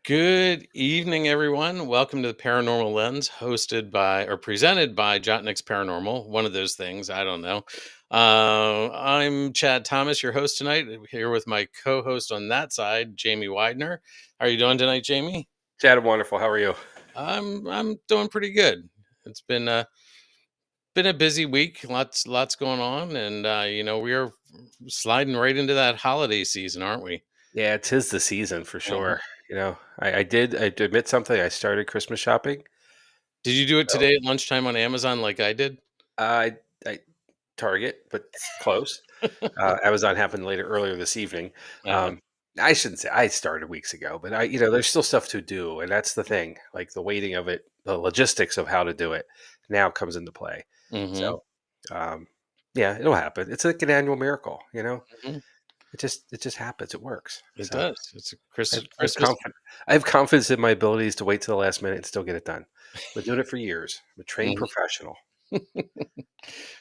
Good evening, everyone. Welcome to the Paranormal Lens, hosted by or presented by Jott-Nyx Paranormal. One of those things, I don't know. I'm Chad Thomas, your host tonight, here with my co-host on that side, Jamie Widener. How are you doing tonight, Jamie? Chad, I'm wonderful. How are you? I'm doing pretty good. It's been a busy week, lots going on, and we are sliding right into that holiday season, aren't we? Yeah, 'tis the season for Uh-huh. sure. I did admit something. I started Christmas shopping. Did you do it So today at lunchtime on Amazon like I did? I Target, but close. Amazon happened earlier this evening. Uh-huh. Um, I shouldn't say I started weeks ago, but there's still stuff to do, and that's the thing. Like the waiting of it, the logistics of how to do it now comes into play. Mhm. So, um, yeah, it'll happen. It's like an annual miracle, you know. Mhm. It just happens. It works. It So. does. It's a I've Christmas. I have confidence in my abilities to wait to the last minute and still get it done. Been doing it for years. I'm a trained Mhm. professional.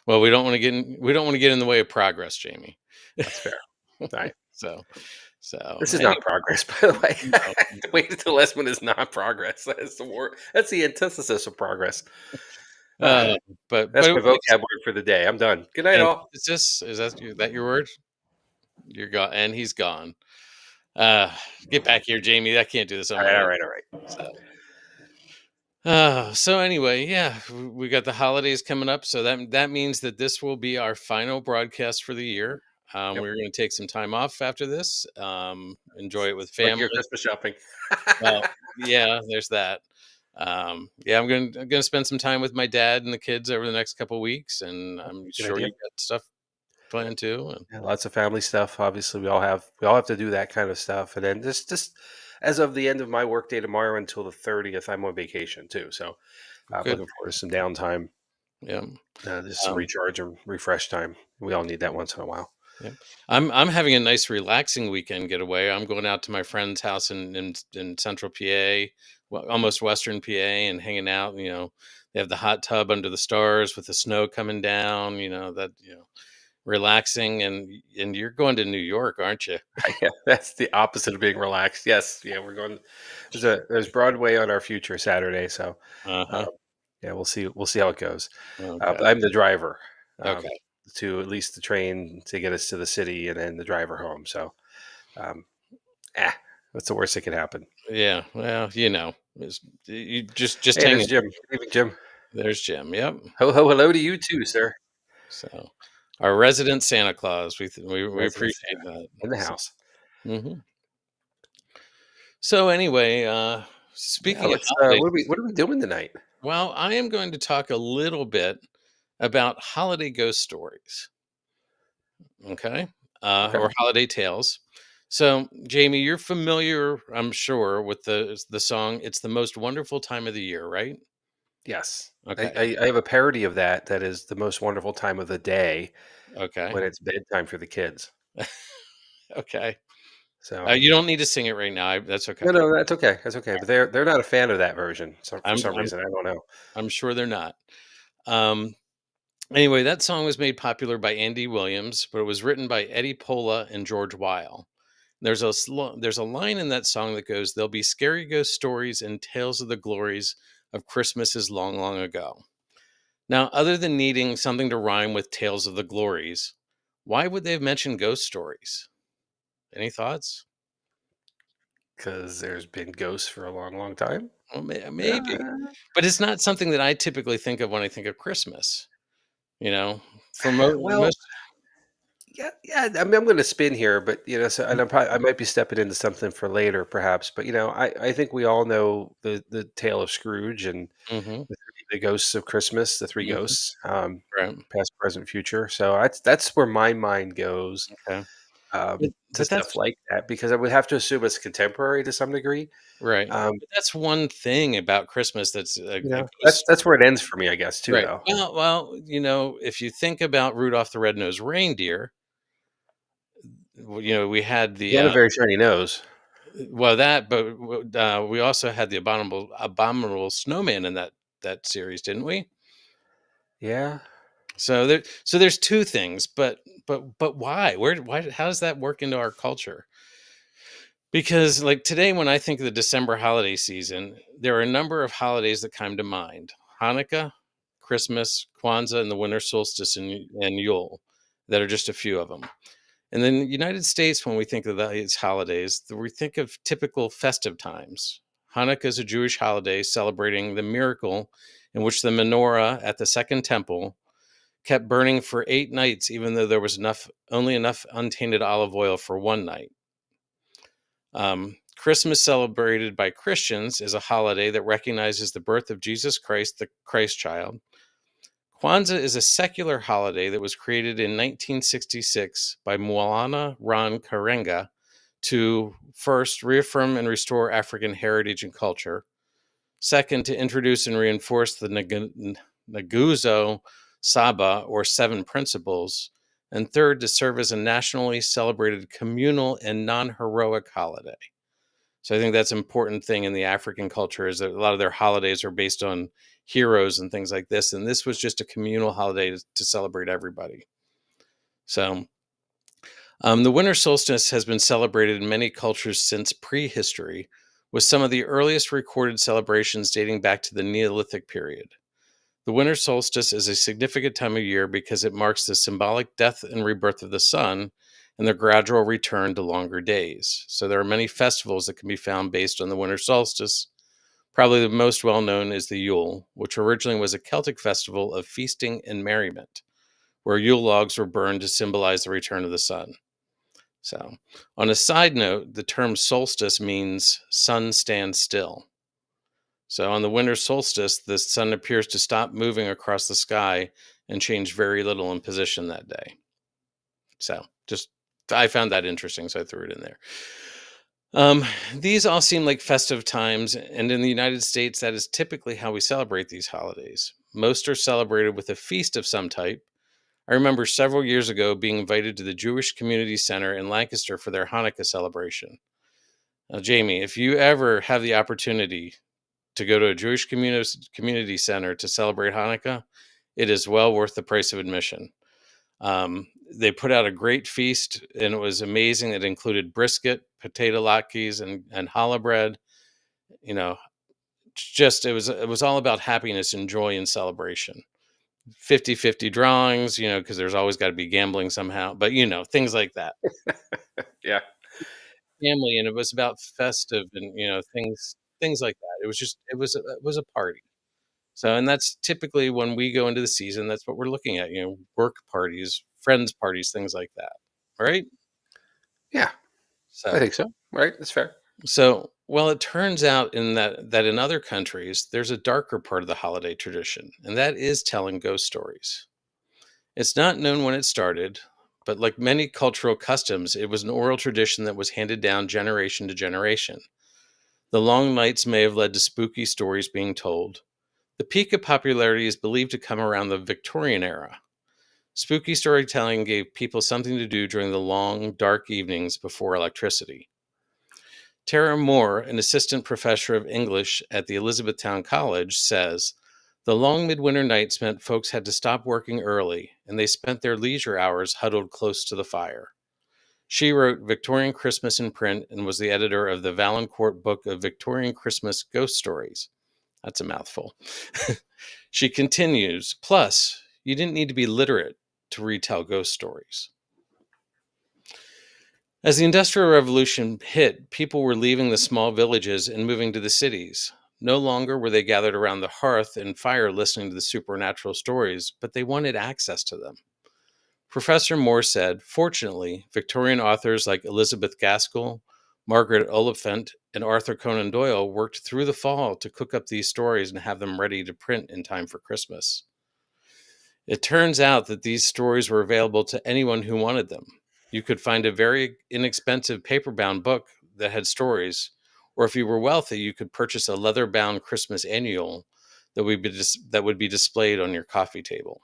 Well, we don't wanna get in the way of progress, Jamie. That's fair. Alright. So This is anyway, not progress, by the way. no, Waiting until the last minute is not progress. That's the antithesis of progress. Ah, uh, but that's it my makes vocab word for the day. I'm done. Good night, all. is that your word? You're gone, and he's gone. Uh, get back here, Jamie. I can't do this on my Alright, own. alright, alright. So so anyway, yeah, we got the holidays coming up, so that means that this will be our final broadcast for the year. Yep. We're going to take some time off after this, enjoy it with Like family. your Christmas shopping. Well, yeah, there's that. Yeah, I'm gonna spend some time with my dad and the kids over the next couple weeks, and I'm Good sure idea. you got stuff planned too. And Yeah, lots of family stuff. Obviously, we all have to do that kind of stuff. And then just as of the end of my workday tomorrow until the 30th, I'm on vacation too. So I'm good, looking forward to some downtime, yeah. just some Um, recharge and refresh time. We all need that once in a while. Yeah. I'm having a nice relaxing weekend getaway. I'm going out to my friend's house in central PA, well, almost western PA, and hanging out. They have the hot tub under the stars with the snow coming down. Relaxing. And you're going to New York, aren't you? Yeah, that's the opposite of being relaxed. Yes, yeah, we're going. There's Broadway on our future Saturday, so Uh-huh. um, yeah, we'll see how it goes. Okay. But I'm the driver um, Okay. to at least the train to get us to the city, and then the driver home. So um, ah, that's the worst that could happen. Yeah. Well, you just Hey, hang there's in. Jim. Good evening, Jim. There's Jim. Yep. Ho ho hello to you too, sir. So our resident Santa Claus. We Resident appreciate Santa that. in the So, house. mhm. So anyway, Yeah, speaking of let's. holidays, What are we doing tonight? well, I am going to talk a little bit about holiday ghost stories, okay, Okay. or holiday tales. So, Jamie, you're familiar, I'm sure, with the song "It's the Most Wonderful Time of the Year," right? Yes, I, Okay, I I have a parody of that. That is the most wonderful time of the day okay, when it's bedtime for the kids. okay. So You don't need to sing it right now. That's no, okay. no, that's okay. That's okay. But they're not a fan of that version. So for I'm some I'm reason, I don't know. I'm sure they're not. Um, Anyway, that song was made popular by Andy Williams, but it was written by Eddie Pola and George Weil. There's a line in that song that goes, "There'll be scary ghost stories and tales of the glories of Christmases long, long ago." Now, other than needing something to rhyme with tales of the glories, why would they have mentioned ghost stories? Any thoughts? Because there's been ghosts for a long, long time. Well, maybe, Uh, but it's not something that I typically think of when I think of Christmas. You know, for well, most. yeah, yeah. I mean, I'm going to spin here, but so and I might be stepping into something for later, perhaps. But I think we all know the tale of Scrooge and Hmm. the ghosts of Christmas, the three Hmm. ghosts, Right. past, present, future. So that's where my mind goes Okay. to But stuff that's like that because I would have to assume it's contemporary to some degree. right. Um, But that's one thing about Christmas that's a that's ghost that's where story. it ends for me, I guess, too, Right. though. Well, if you think about Rudolph the Red-Nosed Reindeer, we had He the had a very shiny nose. well that, but we also had the abominable snowman in that series, didn't we? Yeah. So there's two things, but why? Why? How does that work into our culture? Because, like today, when I think of the December holiday season, there are a number of holidays that come to mind: Hanukkah, Christmas, Kwanzaa, and the winter solstice and Yule, that are just a few of them. And in the United States, when we think of these holidays, we think of typical festive times. Hanukkah is a Jewish holiday celebrating the miracle in which the menorah at the Second Temple kept burning for 8 nights, even though there was only enough untainted olive oil for one night. Christmas, celebrated by Christians, is a holiday that recognizes the birth of Jesus Christ, the Christ child. Kwanzaa is a secular holiday that was created in 1966 by Maulana Ron Karenga to first reaffirm and restore African heritage and culture, second, to introduce and reinforce the Naguzo Saba, or seven principles, and third, to serve as a nationally celebrated communal and non heroic holiday. So I think that's an important thing in the African culture, is that a lot of their holidays are based on heroes and things like this. And this was just a communal holiday to celebrate everybody. So the winter solstice has been celebrated in many cultures since prehistory, with some of the earliest recorded celebrations dating back to the Neolithic period. The winter solstice is a significant time of year because it marks the symbolic death and rebirth of the sun and the gradual return to longer days. So there are many festivals that can be found based on the winter solstice. Probably the most well known is the Yule, which originally was a Celtic festival of feasting and merriment, where Yule logs were burned to symbolize the return of the sun. So, on a side note, the term solstice means sun stands still. So on the winter solstice, the sun appears to stop moving across the sky and change very little in position that day. So just I found that interesting, so I threw it in there. These all seem like festive times, and in the United States, that is typically how we celebrate these holidays. Most are celebrated with a feast of some type. I remember several years ago being invited to the Jewish Community Center in Lancaster for their Hanukkah celebration. Now, Jamie, if you ever have the opportunity to go to a Jewish community center to celebrate Hanukkah, it is well worth the price of admission. They put out a great feast, and it was amazing. It included brisket, potato latkes, and challah bread. You know, just it was all about happiness and joy and celebration. 50-50 drawings, because there's always got to be gambling somehow, but things like that. Yeah. Family, and it was about festive and things like that. It was a party. So, and that's typically when we go into the season, that's what we're looking at, work parties, friends parties, things like that. Right? Yeah, I So, think so. Right? That's fair. well, it turns out that in other countries, there's a darker part of the holiday tradition, and that is telling ghost stories. It's not known when it started, but like many cultural customs, it was an oral tradition that was handed down generation to generation. The long nights may have led to spooky stories being told. The peak of popularity is believed to come around the Victorian era. Spooky storytelling gave people something to do during the long, dark evenings before electricity. Tara Moore, an assistant professor of English at the Elizabethtown College, says the long midwinter nights meant folks had to stop working early, and they spent their leisure hours huddled close to the fire. She wrote Victorian Christmas in print and was the editor of the Valancourt Book of Victorian Christmas Ghost Stories. That's a mouthful. She continues, plus, you didn't need to be literate to retell ghost stories. As the Industrial Revolution hit, people were leaving the small villages and moving to the cities. No longer were they gathered around the hearth and fire listening to the supernatural stories, but they wanted access to them. Professor Moore said, fortunately, Victorian authors like Elizabeth Gaskell, Margaret Oliphant, and Arthur Conan Doyle worked through the fall to cook up these stories and have them ready to print in time for Christmas. It turns out that these stories were available to anyone who wanted them. You could find a very inexpensive paper-bound book that had stories, or if you were wealthy, you could purchase a leather-bound Christmas annual that would be displayed on your coffee table.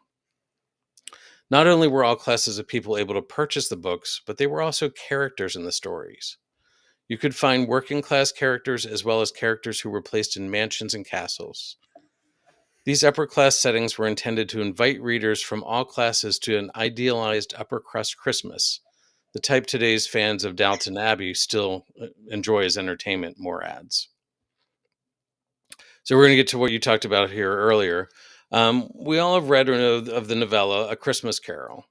Not only were all classes of people able to purchase the books, but they were also characters in the stories. You could find working class characters as well as characters who were placed in mansions and castles. These upper class settings were intended to invite readers from all classes to an idealized upper crust Christmas the type today's fans of Downton Abbey still enjoy as entertainment, more ads. So we're going to get to what you talked about here earlier. We all have read or know of the novella A Christmas Carol.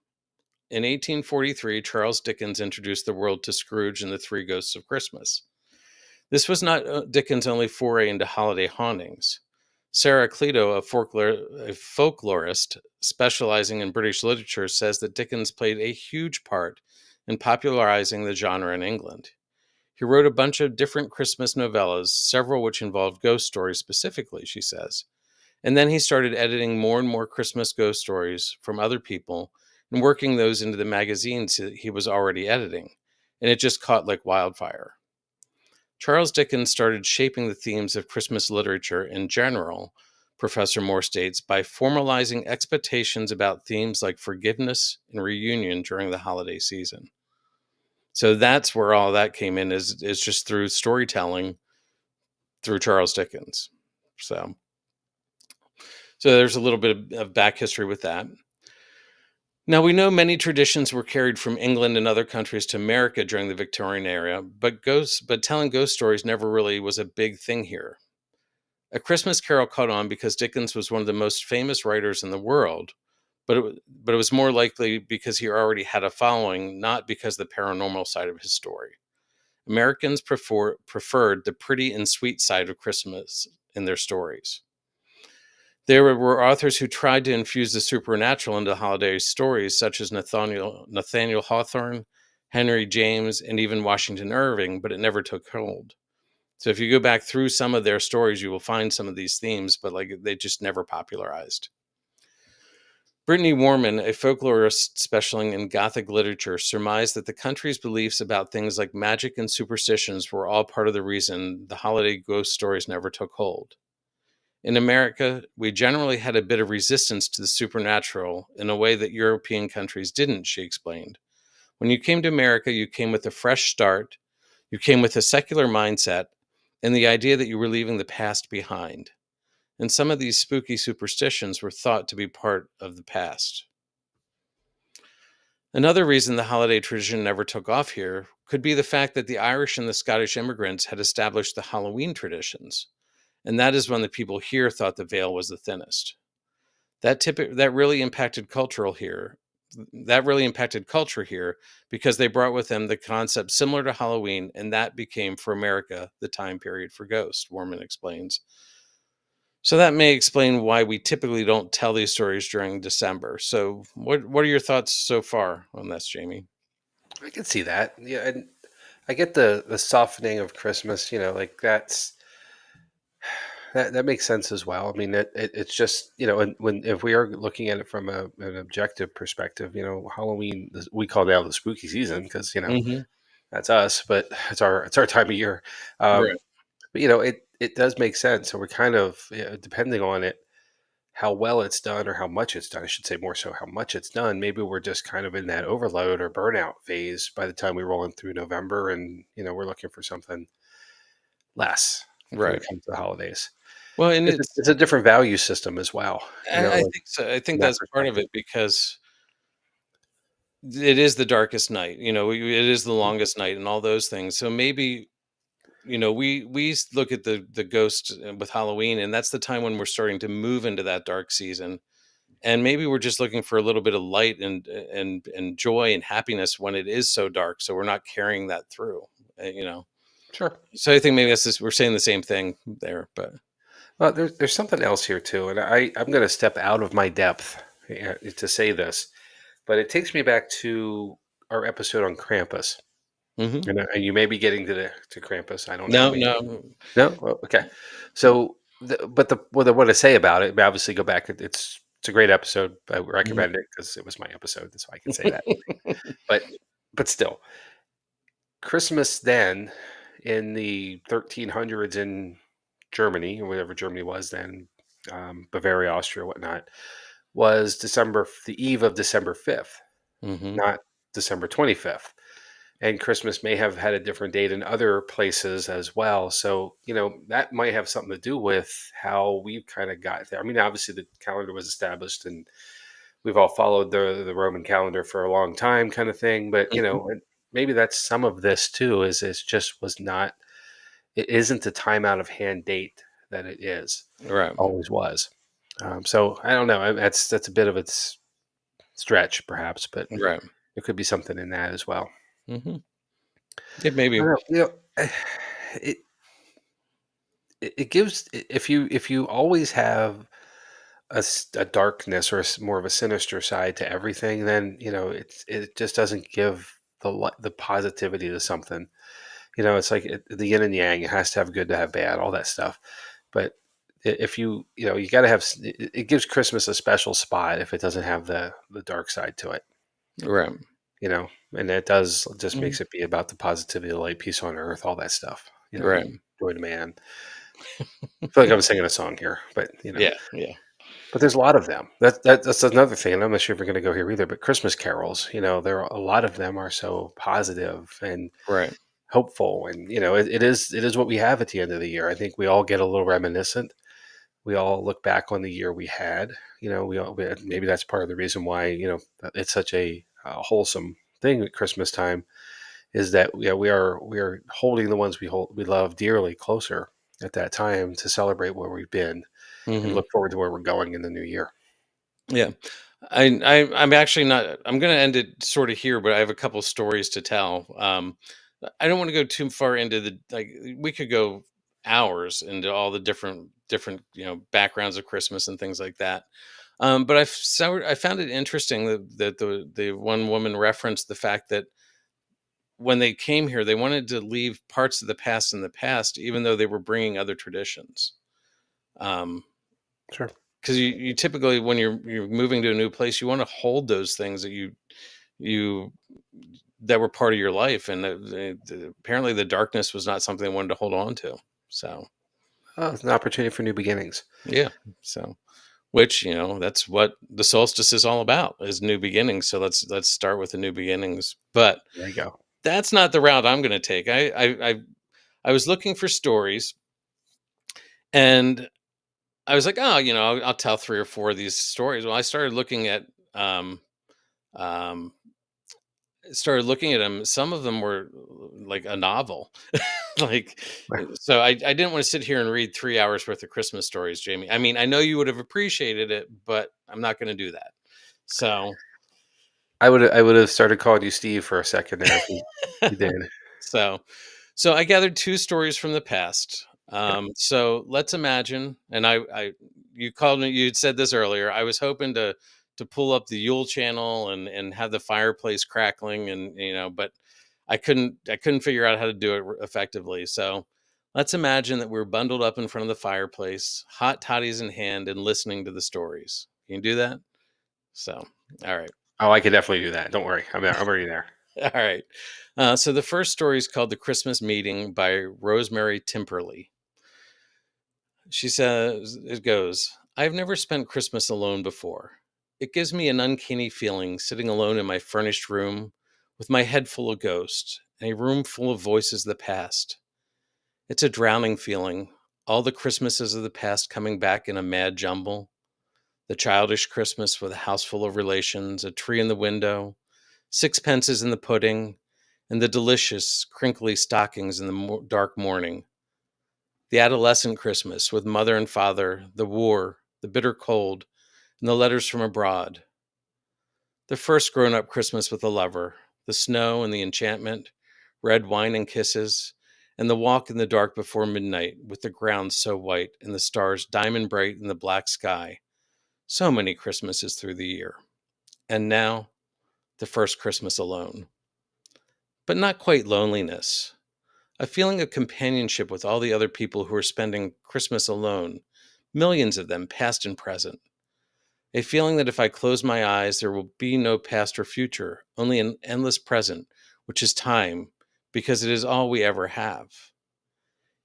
In 1843, Charles Dickens introduced the world to Scrooge and the Three Ghosts of Christmas. This was not Dickens' only foray into holiday hauntings. Sarah Cleto, a folklorist specializing in British literature, says that Dickens played a huge part in popularizing the genre in England. He wrote a bunch of different Christmas novellas, several which involved ghost stories specifically, she says. And then he started editing more and more Christmas ghost stories from other people and working those into the magazines that he was already editing. And it just caught like wildfire. Charles Dickens started shaping the themes of Christmas literature in general, Professor Moore states, by formalizing expectations about themes like forgiveness and reunion during the holiday season. So that's where all that came in is just through storytelling through Charles Dickens. So there's a little bit of back history with that. Now, we know many traditions were carried from England and other countries to America during the Victorian era, but telling ghost stories never really was a big thing here. A Christmas Carol caught on because Dickens was one of the most famous writers in the world, but it was more likely because he already had a following, not because of the paranormal side of his story. Americans preferred the pretty and sweet side of Christmas in their stories. There were authors who tried to infuse the supernatural into holiday stories, such as Nathaniel Hawthorne, Henry James, and even Washington Irving, but it never took hold. So if you go back through some of their stories, you will find some of these themes, but like they just never popularized. Brittany Warman, a folklorist specializing in Gothic literature, surmised that the country's beliefs about things like magic and superstitions were all part of the reason the holiday ghost stories never took hold. In America, we generally had a bit of resistance to the supernatural in a way that European countries didn't, she explained. When you came to America, you came with a fresh start, you came with a secular mindset, and the idea that you were leaving the past behind. And some of these spooky superstitions were thought to be part of the past. Another reason the holiday tradition never took off here could be the fact that the Irish and the Scottish immigrants had established the Halloween traditions. And that is when the people here thought the veil was the thinnest. That really impacted cultural here. That really impacted culture here because they brought with them the concept similar to Halloween, and that became for America the time period for ghosts, Warman explains. So that may explain why we typically don't tell these stories during December. So what are your thoughts so far on this, Jamie? I can see that. Yeah, and I get the softening of Christmas. Like that makes sense as well. I mean, it's just and when if we are looking at it from an objective perspective, Halloween we call now the spooky season because Hmm. that's us, but it's our time of year. Um, Right. but it does make sense. So we're kind of depending on it, how well it's done or how much it's done. I should say more so how much it's done. Maybe we're just kind of in that overload or burnout phase by the time we roll in through November, and we're looking for something less when Right. it comes to the holidays. Well, and It's a different value system as well, I like think so. I from think that that's part of perspective. it because it is the darkest night. It is the Mhm. longest night, and all those things. So maybe we look at the ghost with Halloween, and that's the time when we're starting to move into that dark season. And maybe we're just looking for a little bit of light and joy and happiness when it is so dark, so we're not carrying that through. Sure. So I think maybe we're saying the same thing there, but Well, there's something else here too, and I'm going to step out of my depth to say this, but it takes me back to our episode on Krampus, hmm and you may be getting to Krampus. I don't know. no, Maybe no, no. Well, okay. So, what I say about it, obviously, go back. It's a great episode. I mhm. recommend it because it was my episode, so I can say that. But still, Christmas then in the 1300s in Germany or whatever Germany was then, Bavaria, Austria, whatnot, was the eve of December 5th, hmm not December 25th. And Christmas may have had a different date in other places as well. So, that might have something to do with how we kind of got there. I mean, obviously the calendar was established and we've all followed the Roman calendar for a long time kind of thing. But, hmm maybe that's some of this too. Is it just was not. It isn't the time out of hand date that it is. Right. Always was. So I don't know. That's a bit of a stretch, perhaps, but Right. there could be something in that as well. Hmm. Yeah, I maybe. don't know. It it gives if you always have a darkness or more of a sinister side to everything, then it just doesn't give the positivity to something. It's like the yin and yang. It has to have good to have bad, all that stuff. But if you got to have it gives Christmas a special spot if it doesn't have the dark side to it. Right. And it does just Hmm. makes it be about the positivity, the light, peace on earth, all that stuff. Right. Joy to man. I feel like I'm singing a song here, but Yeah. Yeah. but there's a lot of them. That's another thing. And I'm not sure if we're going to go here either. But Christmas carols, there are a lot of them are so positive and Right. hopeful, and it is what we have at the end of the year. I think we all get a little reminiscent. We all look back on the year we had. Maybe that's part of the reason why it's such a wholesome thing at Christmas time is that we are holding the ones we love dearly closer at that time to celebrate where we've been and Hmm. look forward to where we're going in the new year. Yeah. I'm actually not. I'm going to end it sort of here, but I have a couple stories to tell. I don't want to go too far into the like. We could go hours into all the different backgrounds of Christmas and things like that. But I found it interesting that the one woman referenced the fact that when they came here, they wanted to leave parts of the past in the past, even though they were bringing other traditions. Um, Sure. because you typically when you're moving to a new place, you want to hold those things you that were part of your life, and apparently the darkness was not something they wanted to hold on to. So Oh, it's an opportunity for new beginnings. yeah, so which that's what the solstice is all about, is new beginnings. So let's start with the new beginnings, but There you go. that's not the route I'm going to take. I was looking for stories, and I was like, oh, I'll tell three or four of these stories. Well, I um, um, started looking at them. Some of them were like a novel. like, so I didn't want to sit here and read 3 hours worth of Christmas stories, Jamie. I mean, I know you would have appreciated it, but I'm not going to do that. So, I would have started calling you Steve for a second there if you did. so, so I gathered two stories from the past. Okay. So let's imagine, and you called me, you had said this earlier. I was hoping to pull up the Yule channel and have the fireplace crackling, and but I couldn't figure out how to do it effectively. So let's imagine that we're bundled up in front of the fireplace, hot toddies in hand, and listening to the stories. Can you do that? So, all right. Oh, I could definitely do that. Don't worry. I'm already there. All right. So the first story is called "The Christmas Meeting" by Rosemary Timperley. She says, it goes, "I've never spent Christmas alone before. It gives me an uncanny feeling sitting alone in my furnished room with my head full of ghosts and a room full of voices of the past. It's a drowning feeling, all the Christmases of the past coming back in a mad jumble. The childish Christmas with a house full of relations, a tree in the window, sixpences in the pudding, and the delicious, crinkly stockings in the dark morning. The adolescent Christmas with mother and father, the war, the bitter cold, and the letters from abroad. The first grown up Christmas with a lover, the snow and the enchantment, red wine and kisses, and the walk in the dark before midnight with the ground so white and the stars diamond bright in the black sky. So many Christmases through the year. And now, the first Christmas alone. But not quite loneliness. A feeling of companionship with all the other people who are spending Christmas alone, millions of them, past and present. A feeling that if I close my eyes, there will be no past or future, only an endless present, which is time, because it is all we ever have.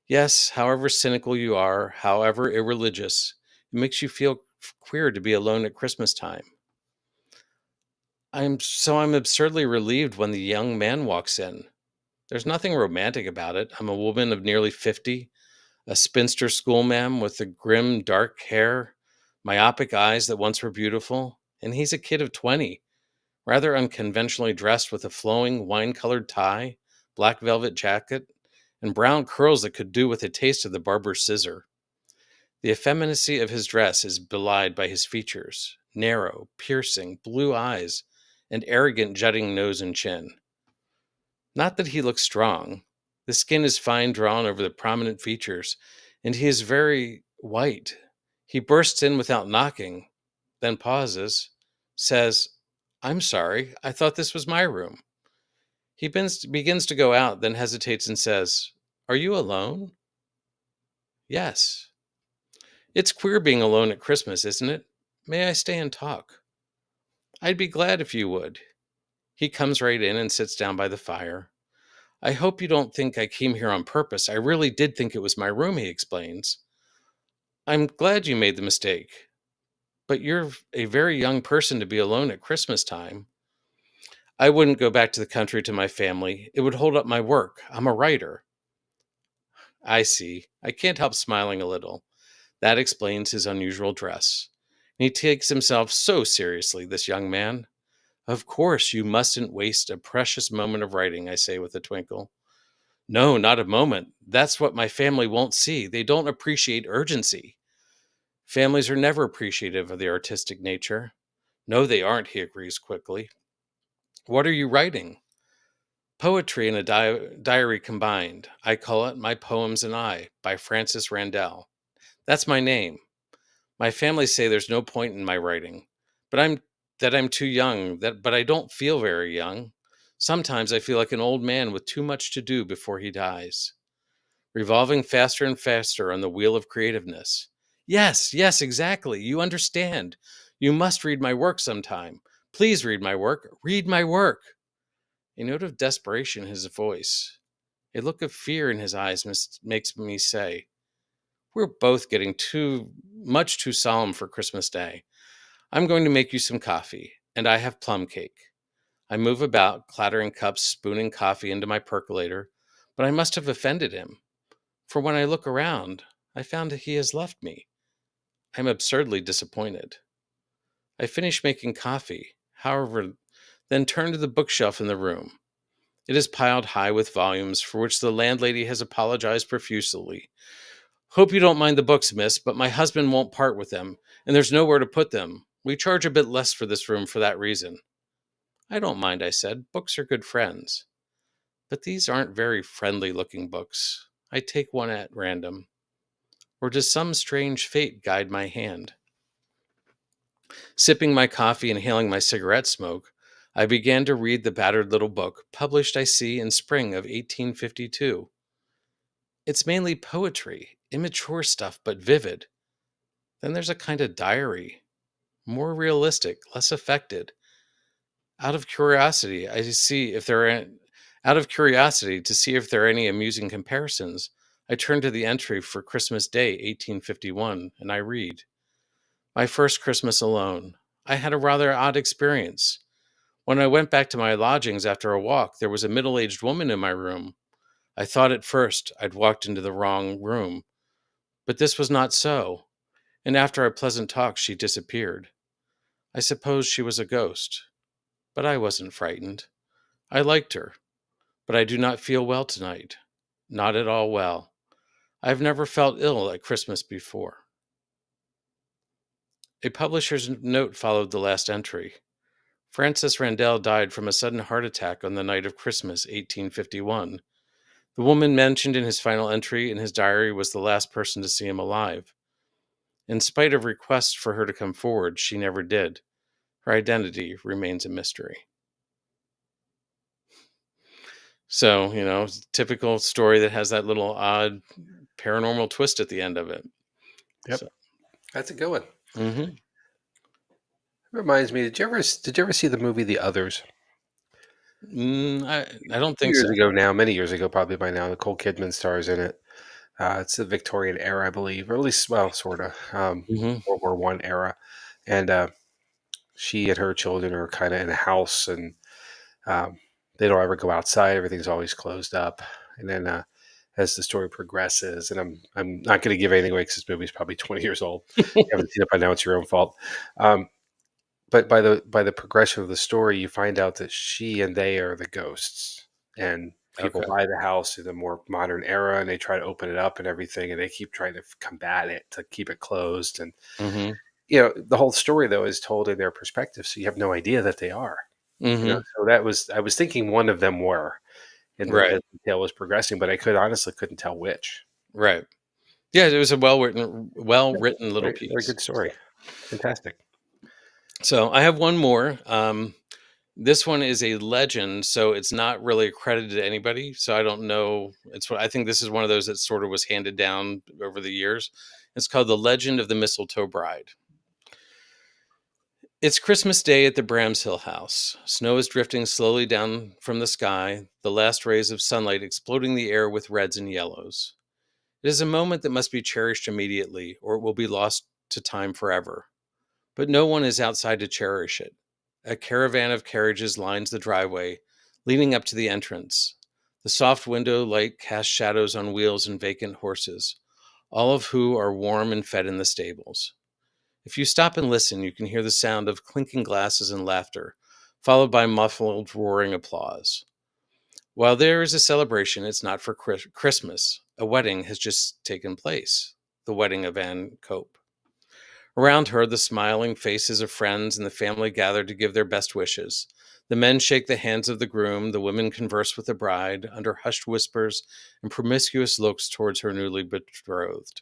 Yes, however cynical you are, however irreligious, it makes you feel queer to be alone at Christmas time. I'm absurdly relieved when the young man walks in. There's nothing romantic about it. I'm a woman of nearly 50, a spinster schoolma'am with the grim, dark hair, myopic eyes that once were beautiful, and he's a kid of 20, rather unconventionally dressed with a flowing wine-colored tie, black velvet jacket, and brown curls that could do with a taste of the barber's scissor. The effeminacy of his dress is belied by his features, narrow, piercing, blue eyes, and arrogant jutting nose and chin. Not that he looks strong. The skin is fine drawn over the prominent features, and he is very white. He bursts in without knocking, then pauses, says, "I'm sorry, I thought this was my room." He begins to go out, then hesitates and says, "Are you alone?" "Yes." "It's queer being alone at Christmas, isn't it? May I stay and talk?" "I'd be glad if you would." He comes right in and sits down by the fire. "I hope you don't think I came here on purpose. I really did think it was my room," he explains. "I'm glad you made the mistake, but you're a very young person to be alone at Christmas time." "I wouldn't go back to the country to my family. It would hold up my work. I'm a writer." "I see." I can't help smiling a little. That explains his unusual dress. And he takes himself so seriously, this young man. "Of course, you mustn't waste a precious moment of writing," I say with a twinkle. "No, not a moment. That's what my family won't see. They don't appreciate urgency." "Families are never appreciative of the artistic nature." "No, they aren't," he agrees quickly. "What are you writing?" "Poetry and a diary combined. I call it My Poems and I, by Francis Randall. That's my name. My family say there's no point in my writing, but I'm too young, but I don't feel very young. Sometimes I feel like an old man with too much to do before he dies, revolving faster and faster on the wheel of creativeness." "Yes, yes, exactly. You understand. You must read my work sometime. Please read my work. Read my work." A note of desperation in his voice, a look of fear in his eyes makes me say, "We're both getting too solemn for Christmas Day. I'm going to make you some coffee, and I have plum cake." I move about, clattering cups, spooning coffee into my percolator, but I must have offended him, for when I look around, I found that he has left me. I'm absurdly disappointed. I finish making coffee, however, then turn to the bookshelf in the room. It is piled high with volumes for which the landlady has apologized profusely. "Hope you don't mind the books, miss, but my husband won't part with them, and there's nowhere to put them. We charge a bit less for this room for that reason." "I don't mind," I said. "Books are good friends." "But these aren't very friendly looking books." I take one at random. Or does some strange fate guide my hand? Sipping my coffee and inhaling my cigarette smoke, I began to read the battered little book, published, I see, in spring of 1852. It's mainly poetry, immature stuff, but vivid. Then there's a kind of diary, more realistic, less affected. Out of curiosity, I see if there are Out of curiosity to see if there are any amusing comparisons, I turn to the entry for Christmas Day, 1851, and I read, "My first Christmas alone. I had a rather odd experience. When I went back to my lodgings after a walk, there was a middle-aged woman in my room. I thought at first I'd walked into the wrong room, but this was not so, and after a pleasant talk she disappeared. I suppose she was a ghost, but I wasn't frightened. I liked her, but I do not feel well tonight. Not at all well. I've never felt ill at Christmas before." A publisher's note followed the last entry. Francis Randall died from a sudden heart attack on the night of Christmas, 1851. The woman mentioned in his final entry in his diary was the last person to see him alive. In spite of requests for her to come forward, she never did. Her identity remains a mystery. So, typical story that has that little odd paranormal twist at the end of it. Yep, So, that's a good one. mhm. Reminds me, did you ever see the movie The Others? I don't think so. Years ago now, many years ago, probably by now. Nicole Kidman stars in it. It's the Victorian era, I believe, or at least, well, sort of, Hmm. World War I era. And she and her children are kind of in a house, and um, they don't ever go outside. Everything's always closed up. And then as the story progresses, and I'm not going to give anything away because this movie's probably 20 years old. If you haven't seen it by now, it's your own fault. Um, But by the progression of the story, you find out that she and they are the ghosts, and people Okay. buy the house in a more modern era, and they try to open it up and everything, and they keep trying to combat it to keep it closed. And Mhm. the whole story though is told in their perspective, so you have no idea that they are. Mhm. So that was I was thinking one of them were, and Right. as the tale was progressing, but I couldn't tell which. Right. Yeah, it was a well-written little Very, very piece. good story. Fantastic. So I have one more. This one is a legend, so it's not really accredited to anybody. So I don't know. I think this is one of those that sort of was handed down over the years. It's called The Legend of the Mistletoe Bride. It's Christmas Day at the Bramshill house. Snow is drifting slowly down from the sky, the last rays of sunlight exploding the air with reds and yellows. It is a moment that must be cherished immediately, or it will be lost to time forever. But no one is outside to cherish it. A caravan of carriages lines the driveway, leading up to the entrance. The soft window light casts shadows on wheels and vacant horses, all of who are warm and fed in the stables. If you stop and listen, you can hear the sound of clinking glasses and laughter, followed by muffled, roaring applause. While there is a celebration, it's not for Christmas. A wedding has just taken place, the wedding of Anne Cope. Around her, the smiling faces of friends and the family gather to give their best wishes. The men shake the hands of the groom, the women converse with the bride under hushed whispers and promiscuous looks towards her newly betrothed.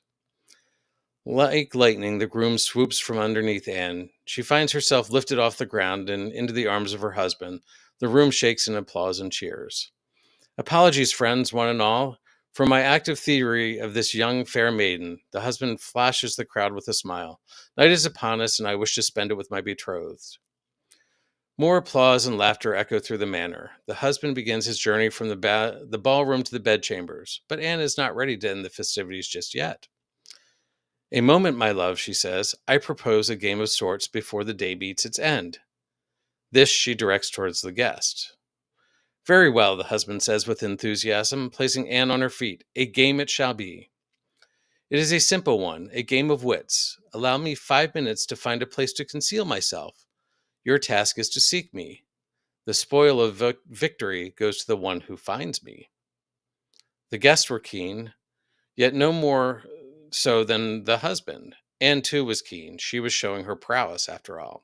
Like lightning, the groom swoops from underneath Anne. She finds herself lifted off the ground and into the arms of her husband. The room shakes in applause and cheers. Apologies, friends, one and all. For my active theory of this young fair maiden, the husband flashes the crowd with a smile. Night is upon us, and I wish to spend it with my betrothed. More applause and laughter echo through the manor. The husband begins his journey from the ballroom to the bedchambers, but Anne is not ready to end the festivities just yet. A moment, my love, she says. I propose a game of sorts before the day meets its end. This she directs towards the guest. Very well, the husband says with enthusiasm, placing Anne on her feet. A game it shall be. It is a simple one, a game of wits. Allow me 5 minutes to find a place to conceal myself. Your task is to seek me. The spoil of victory goes to the one who finds me. The guests were keen, yet no more so than the husband. Anne, too, was keen. She was showing her prowess, after all.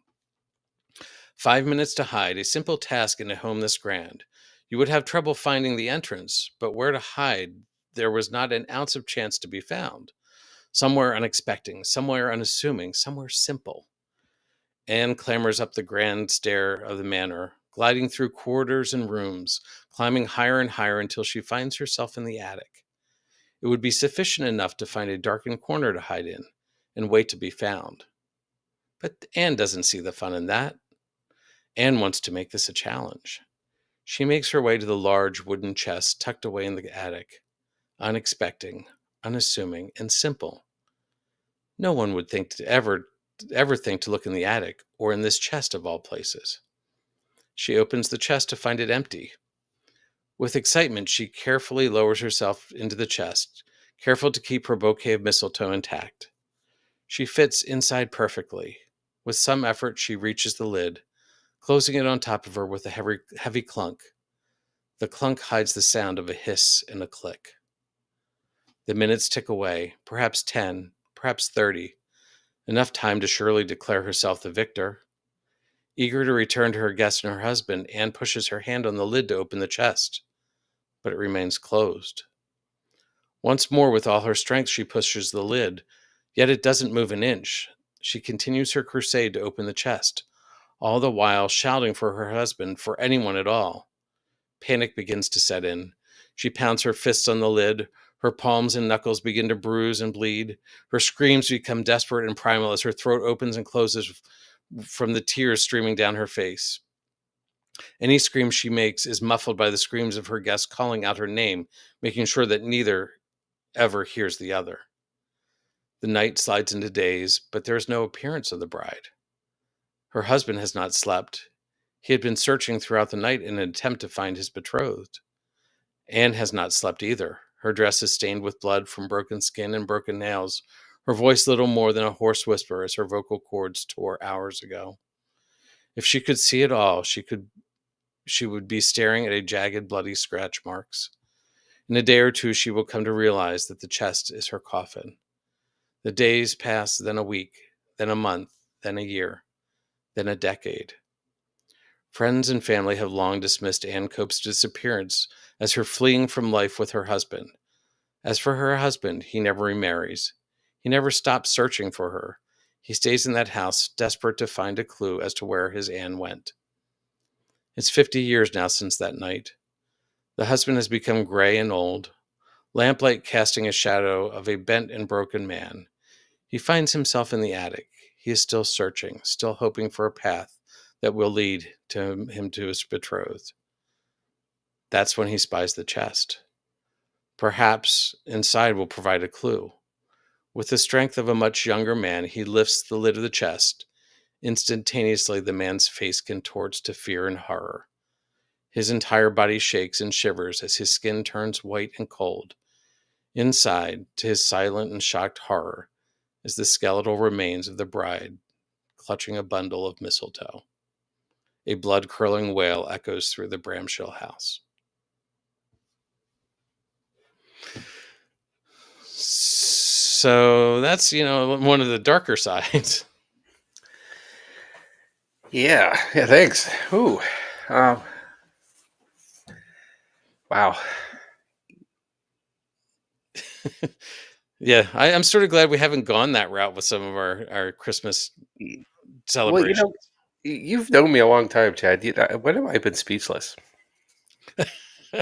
5 minutes to hide, a simple task in a home this grand. You would have trouble finding the entrance, but where to hide there was not an ounce of chance to be found. Somewhere unexpected, somewhere unassuming, somewhere simple. Anne clambers up the grand stair of the manor, gliding through corridors and rooms, climbing higher and higher until she finds herself in the attic. It would be sufficient enough to find a darkened corner to hide in and wait to be found. But Anne doesn't see the fun in that. Anne wants to make this a challenge. She makes her way to the large wooden chest tucked away in the attic, unexpected, unassuming, and simple. No one would think to ever think to look in the attic or in this chest of all places. She opens the chest to find it empty. With excitement, she carefully lowers herself into the chest, careful to keep her bouquet of mistletoe intact. She fits inside perfectly. With some effort, she reaches the lid, closing it on top of her with a heavy clunk. The clunk hides the sound of a hiss and a click. The minutes tick away, perhaps 10, perhaps 30, enough time to Shirley declare herself the victor. Eager to return to her guest and her husband, Anne pushes her hand on the lid to open the chest, but it remains closed. Once more, with all her strength, she pushes the lid, yet it doesn't move an inch. She continues her crusade to open the chest, all the while shouting for her husband, for anyone at all. Panic begins to set in. She pounds her fists on the lid. Her palms and knuckles begin to bruise and bleed. Her screams become desperate and primal as her throat opens and closes from the tears streaming down her face. Any scream she makes is muffled by the screams of her guests calling out her name, making sure that neither ever hears the other. The night slides into days, but there is no appearance of the bride. Her husband has not slept. He had been searching throughout the night in an attempt to find his betrothed. Anne has not slept either. Her dress is stained with blood from broken skin and broken nails, her voice little more than a hoarse whisper as her vocal cords tore hours ago. If she could see it all, she would be staring at a jagged, bloody scratch marks. In a day or two, she will come to realize that the chest is her coffin. The days pass, then a week, then a month, then a year, then a decade. Friends and family have long dismissed Ann Cope's disappearance as her fleeing from life with her husband. As for her husband, he never remarries. He never stops searching for her. He stays in that house, desperate to find a clue as to where his Anne went. It's 50 years now since that night. The husband has become gray and old, lamplight casting a shadow of a bent and broken man. He finds himself in the attic. He is still searching, still hoping for a path that will lead to him to his betrothed. That's when he spies the chest. Perhaps inside will provide a clue. With the strength of a much younger man, he lifts the lid of the chest. Instantaneously, the man's face contorts to fear and horror. His entire body shakes and shivers as his skin turns white and cold. Inside, to his silent and shocked horror, is the skeletal remains of the bride clutching a bundle of mistletoe. A blood-curdling wail echoes through the Bramshill house. So that's, one of the darker sides. Yeah. Yeah. Thanks. Ooh. Um, wow. Yeah, I'm sort of glad we haven't gone that route with some of our Christmas Y- Well, celebrations. you've known me a long time, Chad. When have I been speechless?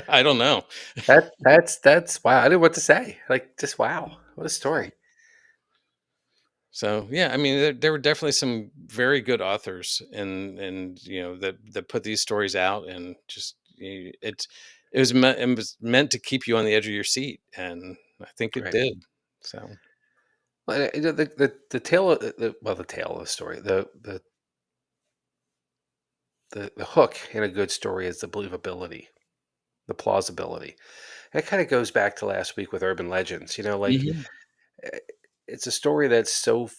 I don't know. That's wow. I didn't know what to say. Like, just wow. What a story. So yeah, I mean, there were definitely some very good authors, and that put these stories out, and just it was meant to keep you on the edge of your seat, and I think it Right. did. So Well, the tale of the tale of the story, the hook in a good story is the believability, the plausibility. And it kind of goes back to last week with urban legends. Mhm. eh, it's a story that's so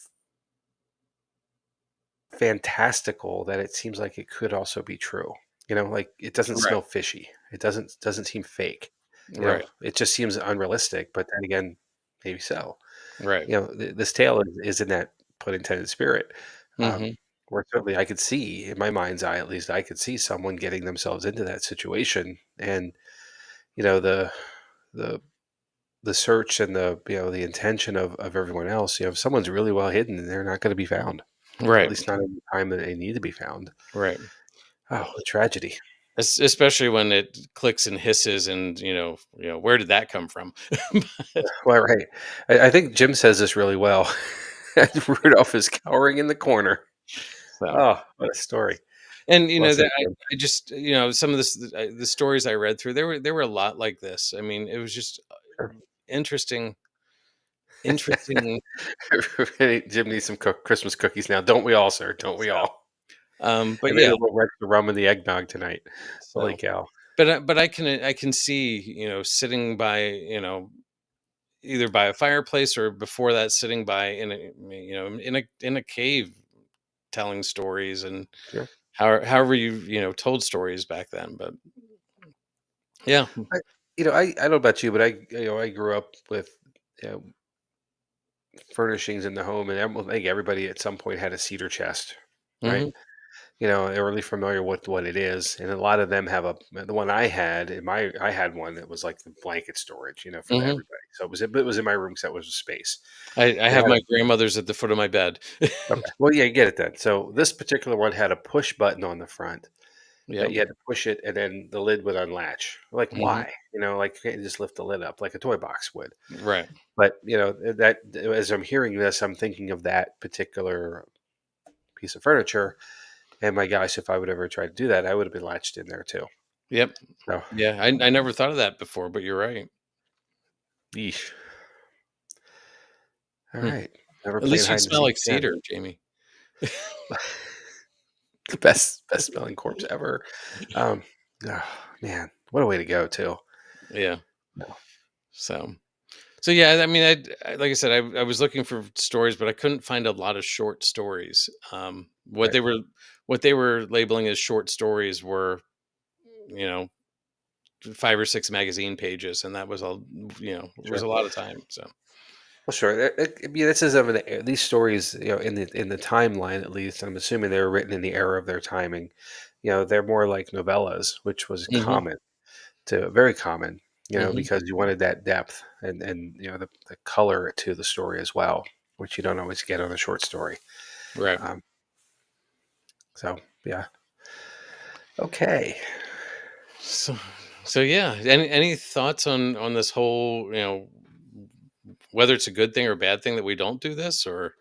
fantastical that it seems like it could also be true. Like it doesn't Right, smell fishy. It doesn't seem fake. right, It just seems unrealistic. But then again, maybe so. right. This tale is in that put intended spirit. Um, Hmm. where certainly I could see, in my mind's eye at least, I could see someone getting themselves into that situation, and you know the the the search and the intention of everyone else. If someone's really well hidden, they're not going to be found, at Right, least not in the time that they need to be found. right. Oh, a tragedy. Especially when it clicks and hisses, and where did that come from? But, Well, right. I think Jim says this really well. Rudolph is cowering in the corner. so. Oh, what a story. And Well said, that Jim. I just some of the stories I read through, there were a lot like this. I mean, it was just Sure. interesting, interesting. Jim needs some Christmas cookies now. Don't we all, sir? Don't we So, all? but And maybe yeah, a little extra rum in the eggnog tonight. Holy so cow. but I can see sitting by either by a fireplace or before that sitting by in a in a cave telling stories, and Sure. however told stories back then. But yeah. I, I don't know about you, but I grew up with you know, furnishings in the home, and I think everybody at some point had a cedar chest, right? Hmm. They're really familiar with what it is, and a lot of them have the one I had in my I had one that was like the blanket storage, for Hmm. everybody. So it was in my room, so it was a space. I It have had my grandmother's at the foot of my bed. okay, well, yeah, you get it then. So this particular one had a push button on the front that Yep. you had to push it, and then the lid would unlatch. Like Hmm. why? Like you can't just lift the lid up like a toy box would. Right. But that as I'm hearing this, I'm thinking of that particular piece of furniture. And my gosh, if I would ever try to do that, I would have been latched in there too. Yep. So, Yeah, I never thought of that before, but you're right. yeesh. All Hmm. right. Never At playing least you hide and smell seek like again. cedar, Jamie. The best smelling corpse ever. Um, oh, man, what a way to go too. Yeah. No. So yeah, I mean, like I said, I was looking for stories, but I couldn't find a lot of short stories. What Right. they were what they were labeling as short stories were, you know, 5 or 6 magazine pages, and that was all, it was Sure. a lot of time, so. Well, sure. I mean, this is of these stories, in the timeline at least. I'm assuming they were written in the era of their timing. They're more like novellas, which was Mhm, common to very common. mhm, Because you wanted that depth and the color to the story as well, which you don't always get on a short story. right. Um, so yeah, okay. So so yeah, any thoughts on this whole, whether it's a good thing or a bad thing that we don't do this, or.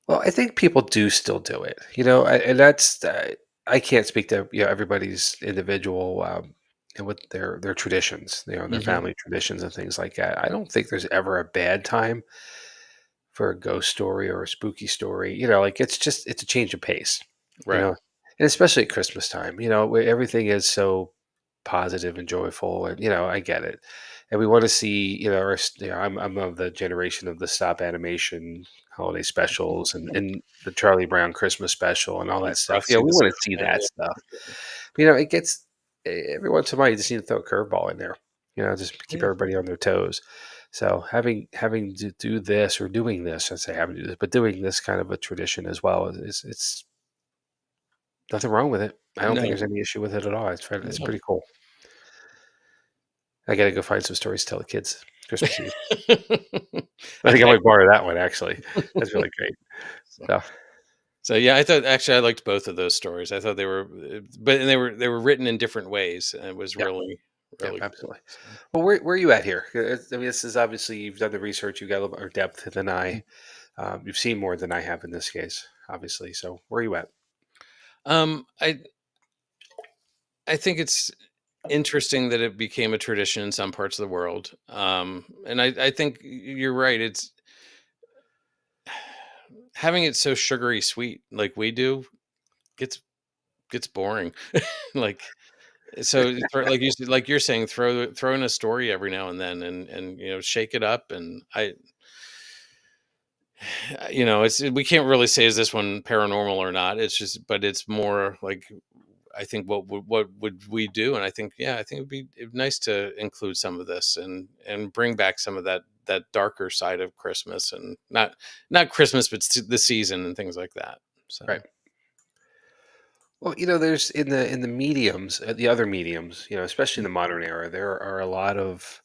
Well, I think people do still do it, and that's I can't speak to everybody's individual and with their traditions, their Mhm, family traditions and things like that. I don't think there's ever a bad time for a ghost story or a spooky story. Like it's a change of pace, right. and especially at Christmas time, where everything is so positive and joyful, and I get it, and we want to see, I'm of the generation of the stop animation holiday specials and the Charlie Brown Christmas special and all And that stuff. Frosty We the want to see Snowman, that yeah, stuff. for sure. It gets every once in a while you just need to throw a curveball in there, just to keep Yeah, everybody on their toes. So having to do this or doing this, I say having to do this, but doing this kind of a tradition as well is it's nothing wrong with it. I don't think no, there's any issue with it at all. It's no. pretty cool. I gotta go find some stories to tell the kids Christmas Eve. I I think I think might borrow that one actually. That's really great. so. So, So, yeah, I thought actually I liked both of those stories. I thought they were, but they were written in different ways, and it was yeah, really, yeah, really cool. absolutely. So. Well, where are you at here? I mean, this is obviously you've done the research. You've got a little more depth than I. You've seen more than I have in this case, obviously. So, where are you at? Um, I I think it's interesting that it became a tradition in some parts of the world. And I think you're right. It's having it so sugary sweet like we do gets gets boring. Like, so like like you're saying, throw in a story every now and then, and shake it up. And it's, we can't really say is this one paranormal or not. It's just, but it's more like, I think what would we do? And I think, yeah, I think it'd be nice to include some of this, and bring back some of that darker side of Christmas, and not Christmas, but the season and things like that. So. Right. Well, there's in the mediums, the other mediums, especially in the modern era, there are a lot of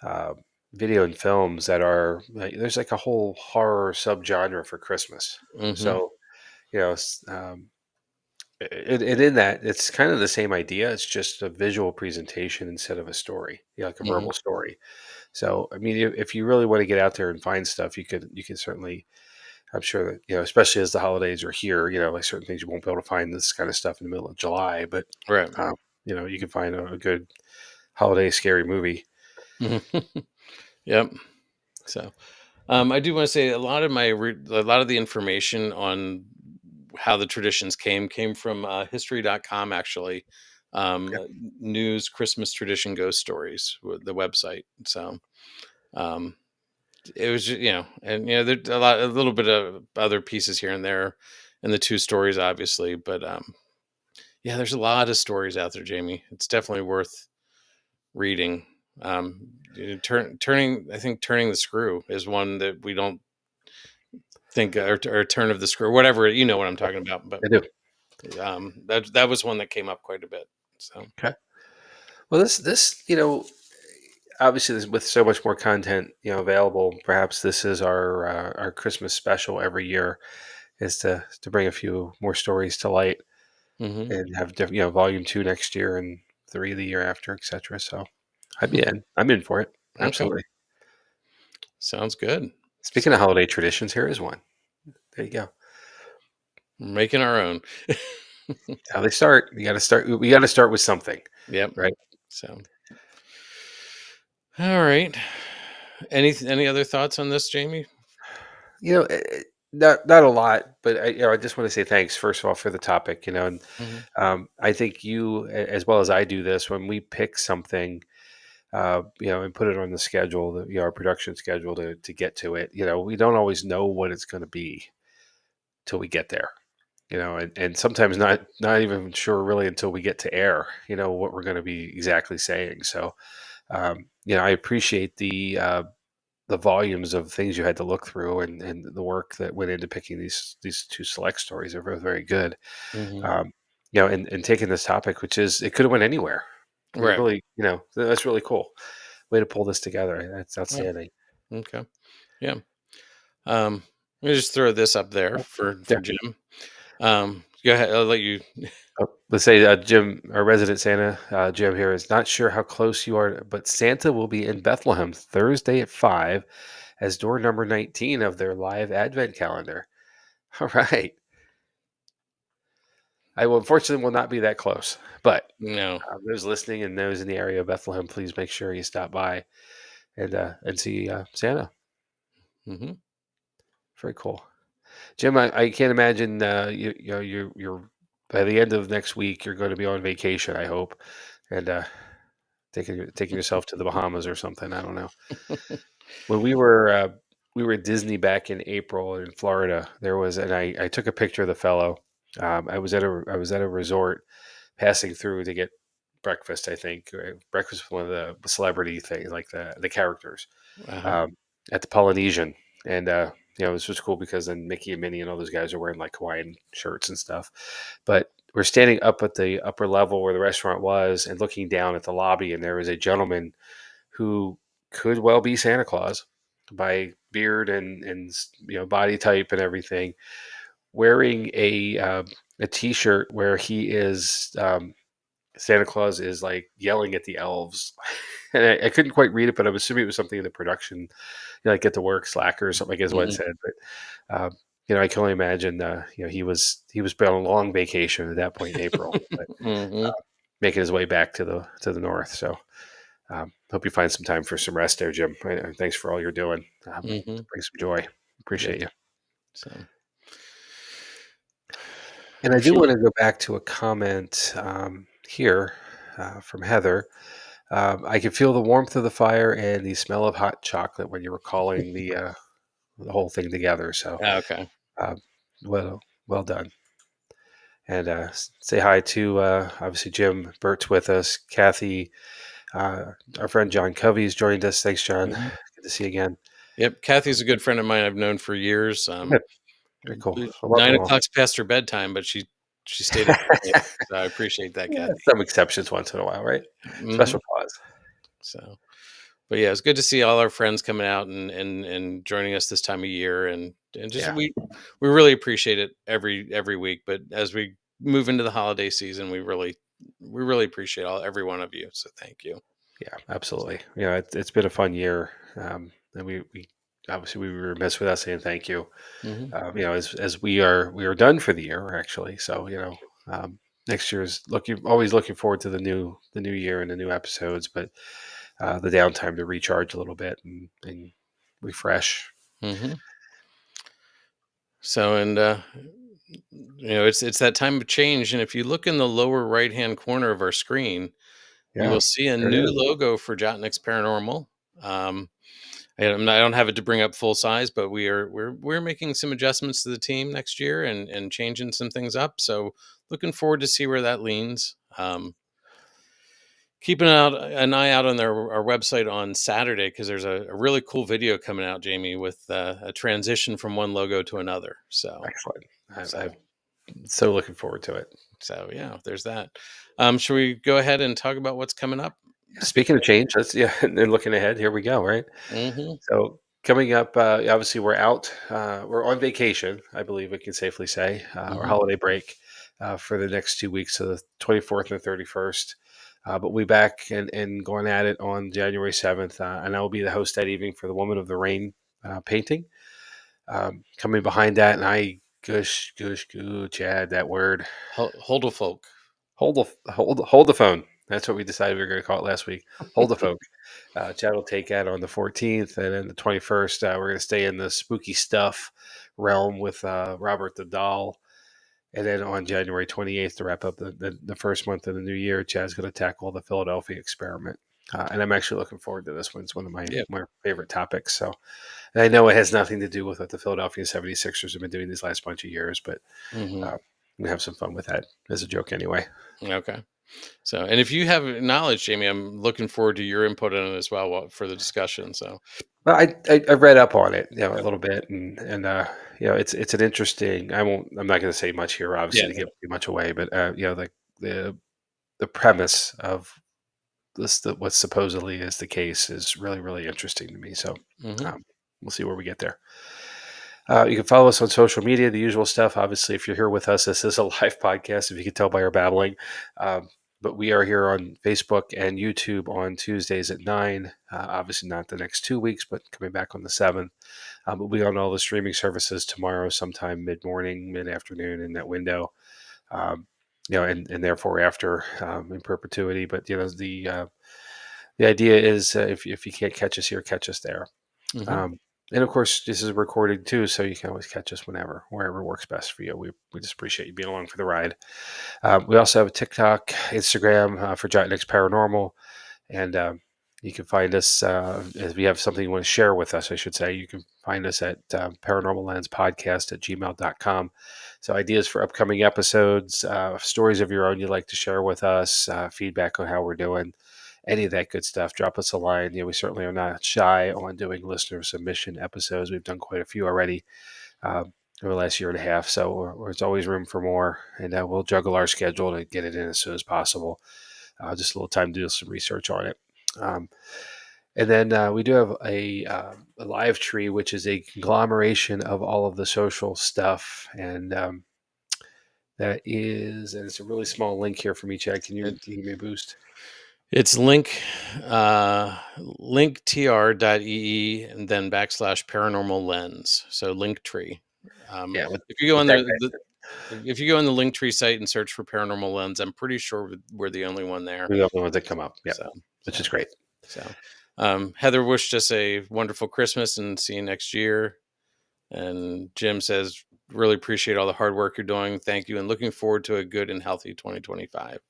uh, video and films that are there's like a whole horror subgenre for Christmas. Hmm. So you know, s- um, and in that, it's kind of the same idea. It's just a visual presentation instead of a story, like a Hmm. verbal story. So, I mean, if you really want to get out there and find stuff, you can certainly. I'm sure that especially as the holidays are here, like certain things you won't be able to find this kind of stuff in the middle of July, but Right. um, you can find a good holiday scary movie. Hmm. Yep. So, I do want to say a lot of the information on how the traditions came from history.com, actually. Okay. News Christmas tradition ghost stories, the website. So, um, it was and there's a little bit of other pieces here and there in the two stories, obviously, but yeah, there's a lot of stories out there, Jamie. It's definitely worth reading. I think turning the screw is one that we don't think, or turn of the screw, whatever, you know what I'm talking about. But I do. that was one that came up quite a bit. So. Okay. Well, this obviously with so much more content available, perhaps this is our Christmas special every year is to bring a few more stories to light Hmm. and have different volume 2 next year and 3 the year after, etc. So I'm in for it. Okay, Absolutely. sounds good. Speaking of So holiday traditions, here is one. There you go. we're making our own. How they start. You got to start. We got to start with something, Yep. right? So, all right. Any other thoughts on this, Jamie? Not a lot, but I just want to say thanks first of all for the topic. And Hmm. I think you, as well as I, do this when we pick something, and put it on the schedule, our production schedule to get to it. We don't always know what it's going to be till we get there. and sometimes not even sure really until we get to air, what we're going to be exactly saying. So, I appreciate the volumes of things you had to look through, and the work that went into picking these two select stories. They're both very good. Hmm. Um, and taking this topic, which is it could have went anywhere. It Right. really, that's really cool. Way to pull this together. That's Yeah. outstanding. Okay. Yeah. Um, let me just throw this up there Yeah. for Jim. Go ahead. I'll let you. Oh, let's say Jim, our resident Santa, Jim here is not sure how close you are, but Santa will be in Bethlehem Thursday at 5 as door number 19 of their live Advent calendar. All right. I will unfortunately will not be that close, but No. those listening and those in the area of Bethlehem, please make sure you stop by and see Santa. Hmm. Very cool, Jim. I can't imagine you're by the end of next week you're going to be on vacation. I hope, and taking yourself to the Bahamas or something. I don't know. When we were at Disney back in April in Florida, there was, and I took a picture of the fellow. I was at a resort passing through to get breakfast. I think breakfast with one of the celebrity things, like the characters, Uh-huh. um, at the Polynesian, and it was just cool because then Mickey and Minnie and all those guys are wearing like Hawaiian shirts and stuff. But we're standing up at the upper level where the restaurant was and looking down at the lobby, and there was a gentleman who could well be Santa Claus by beard and body type and everything, wearing a T-shirt where he is Santa Claus is like yelling at the elves, and I couldn't quite read it, but I'm assuming it was something in the production, like get to work slacker or something, like is what it Hmm. said. But I can only imagine, he was been on a long vacation at that point in April, but Hmm. making his way back to the north. So hope you find some time for some rest there, Jim. Thanks for all you're doing. Hmm. Bring some joy. Yeah. Appreciate you. So, And I do should we? want to go back to a comment here from Heather. I can feel the warmth of the fire and the smell of hot chocolate when you were calling the whole thing together. So, Okay. uh, well, well done. And say hi to obviously Jim Burt's with us, Kathy, our friend John Covey's joined us. Thanks, John. Hmm. Good to see you again. Yep. Kathy's a good friend of mine. I've known for years. Good. Very cool. Well, welcome 9 o'clock's past her bedtime, but she stayed up along. late. So I appreciate that, Yeah, Kathy. some exceptions once in a while, right? Hmm. Special cause. So, but yeah, it's good to see all our friends coming out and joining us this time of year, and just Yeah, we really appreciate it every week. But as we move into the holiday season, we really appreciate every one of you. So thank you. yeah, absolutely. Yeah, it's been a fun year, and we obviously we were remiss without saying thank you. Hmm. As we are done for the year actually. So next year is always looking forward to the new year and the new episodes, but the downtime to recharge a little bit and refresh. Hmm. So and it's that time of change, and if you look in the lower right hand corner of our screen, you Yeah, will see a there new it is. logo for Jott-Nyx Paranormal. Um, I don't have it to bring up full size, but we're making some adjustments to the team next year and changing some things up. So looking forward to see where that leans. Keeping an eye out on our website on Saturday because there's a really cool video coming out, Jamie, with a transition from one logo to another. So Excellent. I'm so so looking forward to it. so yeah, there's that. Should we go ahead and talk about what's coming up? Yeah, speaking Speaking of change, let's yeah, and looking ahead, here we go. Right. of, hmm. So coming up, obviously we're out. We're on vacation, I believe we can safely say, our Hmm. holiday break for the next 2 weeks, so the 24th and 31st. But we'll be back and going at it on January 7th, and I will be the host that evening for the Woman of the Rain painting. Coming behind that, and I gush goo, Chad, that word. Hold a folk. Hold the phone. That's what we decided we were going to call it last week. Hold the phone. Chad will take that on the 14th, and then the 21st, we're going to stay in the spooky stuff realm with Robert the Doll. And then on January 28th, to wrap up the first month of the new year, Chad's going to tackle the Philadelphia experiment. And I'm actually looking forward to this one. It's one of my, Yeah. my favorite topics. So, and I know it has nothing to do with what the Philadelphia 76ers have been doing these last bunch of years, but Hmm. and have some fun with that as a joke anyway. Okay. So, and if you have knowledge, Jamie, I'm looking forward to your input on it as well for the discussion. So, Well, I read up on it, a yeah, little bit, and it's an interesting. I'm not going to say much here, yeah. obviously, to give too much away, but the the premise of what supposedly is the case is really really interesting to me. So, Hmm. we'll see where we get there. You can follow us on social media, the usual stuff. Obviously, if you're here with us, this is a live podcast, if you can tell by our babbling. Um, but we are here on Facebook and YouTube on Tuesdays at 9. Obviously, not the next 2 weeks, but coming back on the 7th. We'll be on all the streaming services tomorrow, sometime mid morning, mid afternoon in that window. Um, and therefore after in perpetuity. But the idea is if you can't catch us here, catch us there. Hmm. Um, and of course, this is recorded too, so you can always catch us whenever, wherever works best for you. We just appreciate you being along for the ride. We also have a TikTok, Instagram for Jott-Nyx Paranormal, and you can find us if you have something you want to share with us. I should say you can find us at Paranormal Lens Podcast at gmail.com. So ideas for upcoming episodes, stories of your own you'd like to share with us, feedback on how we're doing, any of that good stuff, drop us a line. We certainly are not shy on doing listener submission episodes. We've done quite a few already over the last year and a half. So there's always room for more, and we'll juggle our schedule to get it in as soon as possible. Just a little time to do some research on it. Um, and then we do have a live tree, which is a conglomeration of all of the social stuff. And and it's a really small link here for me, Chad. Can you give me a boost? It's linktr.ee and then backslash paranormal lens. So Linktree. Yeah, If you go with on that if you go on the Linktree site and search for paranormal lens, I'm pretty sure we're the only one there. we're the only ones that come up. Yep, So, which is so, great. Heather wished us a wonderful Christmas and see you next year. And Jim says, really appreciate all the hard work you're doing. Thank you. And looking forward to a good and healthy 2025.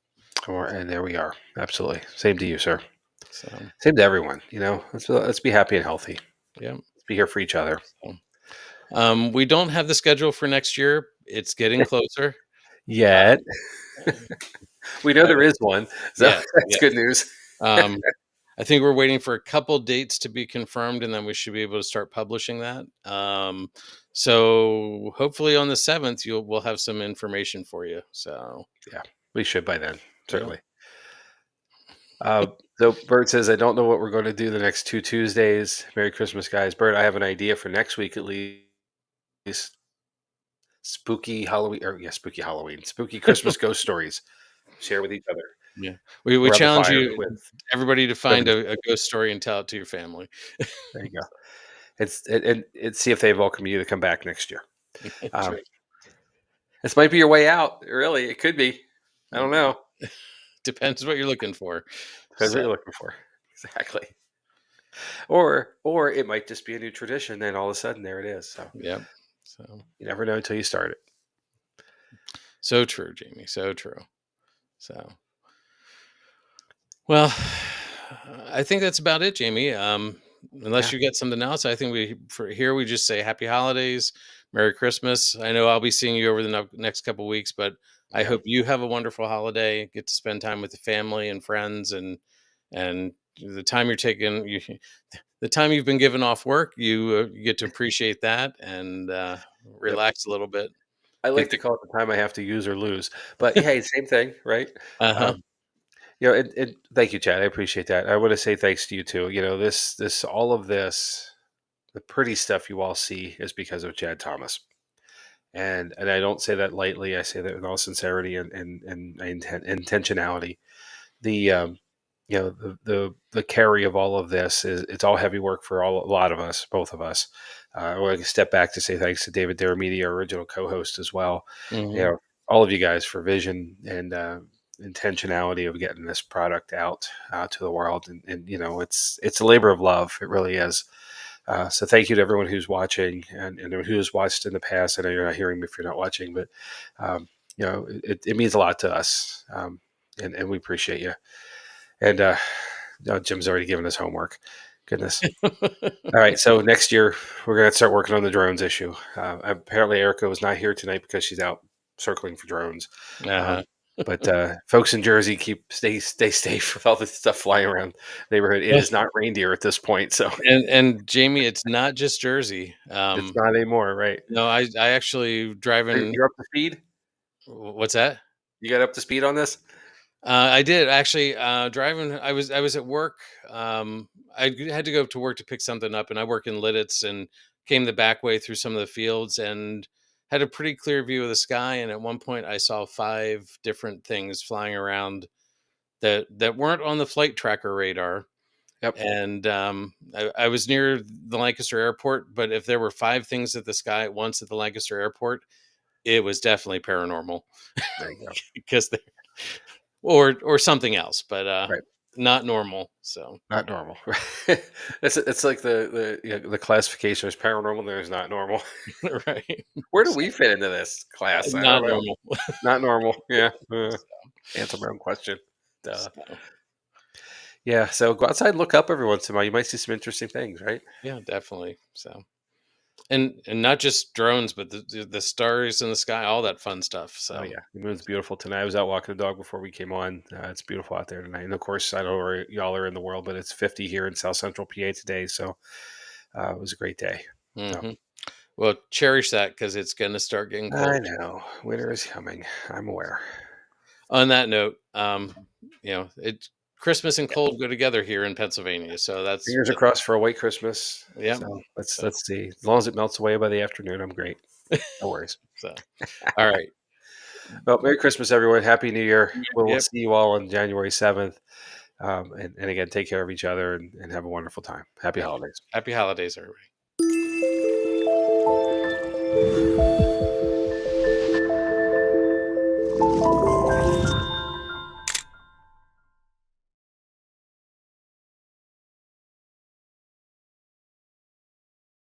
And there we are. Absolutely. Same to you, sir. So, Same to everyone. Let's be happy and healthy. yeah. Let's be here for each other. So, we don't have the schedule for next year. It's getting closer. Yet Uh, we know uh, there is one, so yeah. that's Yeah. good news. Um, I think we're waiting for a couple dates to be confirmed, and then we should be able to start publishing that. So hopefully on the 7th, we'll have some information for you. So, Yeah, we should by then, yeah. certainly. Uh, so Bert says, I don't know what we're going to do the next 2 Tuesdays. Merry Christmas, guys. Bert, I have an idea for next week at least. Spooky Halloween, or yeah, spooky Halloween, spooky Christmas ghost stories. Share with each other Yeah. We around the challenge fire you, with everybody, to whoever find needs a it. ghost story and tell it to your family. There you go. And see if they welcome you to come back next year. Um, True. this might be your way out. Really, it could be. I don't know. Depends what you're looking for. Depends what So, you're looking for. Exactly. Or it might just be a new tradition, and all of a sudden there it is. So yep. So, you never know until you start it. so true, Jamie. So true. So, well, I think that's about it, Jamie. Unless Yeah. you get something else, I think we just say happy holidays, Merry Christmas. I know I'll be seeing you over the next couple weeks, but I Yeah. hope you have a wonderful holiday. Get to spend time with the family and friends, and the time you're taking, the time you've been given off work, you get to appreciate that and Yep. relax a little bit. I like Get to the call it the time I have to use or lose. But hey, same thing, right? uh-huh. Um, and thank you, Chad. I appreciate that. I want to say thanks to you too. This all of this, the pretty stuff you all see is because of Chad Thomas. And I don't say that lightly. I say that with all sincerity and intentionality. The the carry of all of this is it's all heavy work for a lot of us, both of us. I want to step back to say thanks to David Daramedia, our original co-host as well. You Hmm. know, all of you guys for vision and intentionality of getting this product out to the world, and it's a labor of love. It really is. So thank you to everyone who's watching and who's watched in the past. I know you're not hearing me if you're not watching, but um, it means a lot to us, and we appreciate you. And no, Jim's already given us homework. Goodness. All right. So next year we're going to start working on the drones issue. Apparently Erica was not here tonight because she's out circling for drones. Um, Uh-huh. but folks in Jersey stay safe with all this stuff flying around the neighborhood. It is not reindeer at this point, so And Jamie, it's not just Jersey. it's not anymore, right? No, I actually driving. You're up to speed. What's that? You got up to speed on this? I did actually driving. I was at work. Had to go to work to pick something up, and I work in Lidditz, and came the back way through some of the fields, and had a pretty clear view of the sky. And at one point, I saw 5 different things flying around that weren't on the flight tracker radar. Yep. And I was near the Lancaster airport, but if there were 5 things at the sky at once at the Lancaster airport, it was definitely paranormal There you go. because they or something else, but Right. not normal. So Not normal. It's like the classification is paranormal. There's not normal. right, Where do we fit into this class? I not don't know. normal. Not normal. Yeah. So, Answer my own question. Duh. so, Yeah. So go outside and look up every once in a while. You might see some interesting things, right? yeah, definitely. So and not just drones, but the stars in the sky, all that fun stuff. Oh So yeah, the moon's beautiful tonight. I was out walking the dog before we came on. It's beautiful out there tonight. And of course, I don't know where y'all are in the world, but it's 50 here in South Central PA today. So it was a great day. So hmm well, cherish that because it's going to start getting I cold. know winter is coming. I'm aware. On that note, it Christmas and cold go together here in Pennsylvania. So Fingers that's crossed for a white Christmas. yeah. So So let's see. As long as it melts away by the afternoon, I'm great. No worries. so all right. Well, Merry Christmas, everyone. Happy New Year. We'll Yep. see you all on January 7th. And again, take care of each other and have a wonderful time. Happy Yeah. holidays. Happy holidays, everybody.